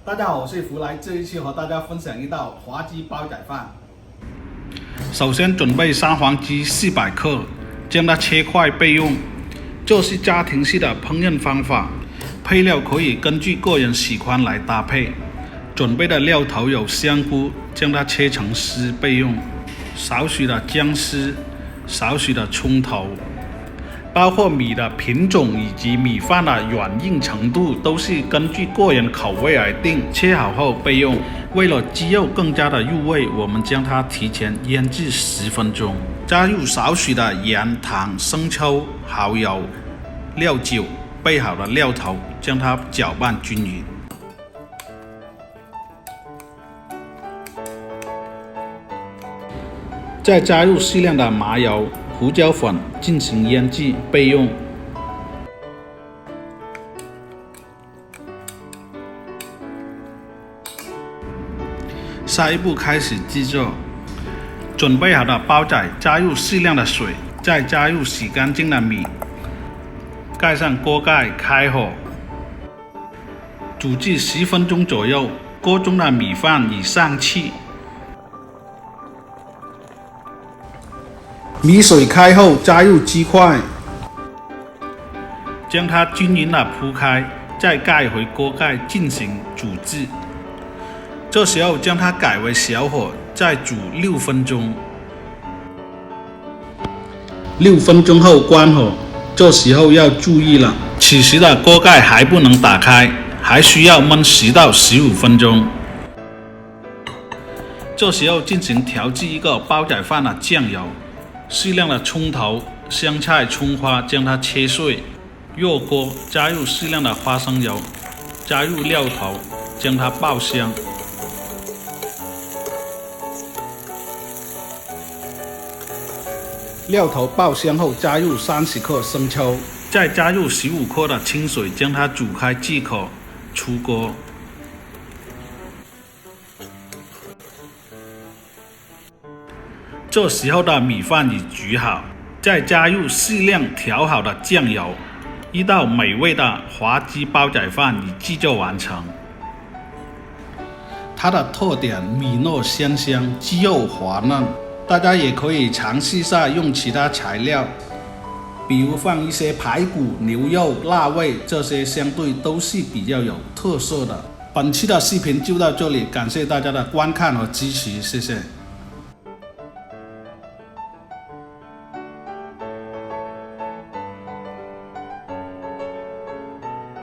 大家好，我是福来，这一期和大家分享一道滑鸡煲仔饭。首先准备三黄鸡400克，将它切块备用。这是家庭式的烹饪方法，配料可以根据个人喜欢来搭配。准备的料头有香菇，将它切成丝备用；少许的姜丝，少许的葱头。包括米的品种以及米饭的软硬程度都是根据个人口味而定，切好后备用。为了鸡肉更加的入味，我们将它提前腌制10分钟，加入少许的盐、糖、生抽、蚝油、料酒，备好的料头，将它搅拌均匀。再加入适量的麻油、胡椒粉进行腌制备用。下一步开始制作，准备好的煲仔加入适量的水，再加入洗干净的米，盖上锅盖开火，煮至10分钟左右。锅中的米饭已上气。米水开后，加入鸡块，将它均匀地铺开，再盖回锅盖进行煮制。这时候将它改为小火，再煮6分钟。6分钟后关火，这时候要注意了，此时的锅盖还不能打开，还需要焖10到15分钟。这时候进行调制一个煲仔饭的酱油。适量的葱头、香菜、葱花，将它切碎。热锅，加入适量的花生油，加入料头，将它爆香。料头爆香后，加入30克生抽，再加入15克的清水，将它煮开即可。出锅。这时候的米饭已煮好，再加入适量调好的酱油，一道美味的滑鸡煲仔饭已制作完成。它的特点米糯鲜香，鸡肉滑嫩，大家也可以尝试下用其他材料，比如放一些排骨、牛肉、辣味，这些相对都是比较有特色的。本期的视频就到这里，感谢大家的观看和支持，谢谢。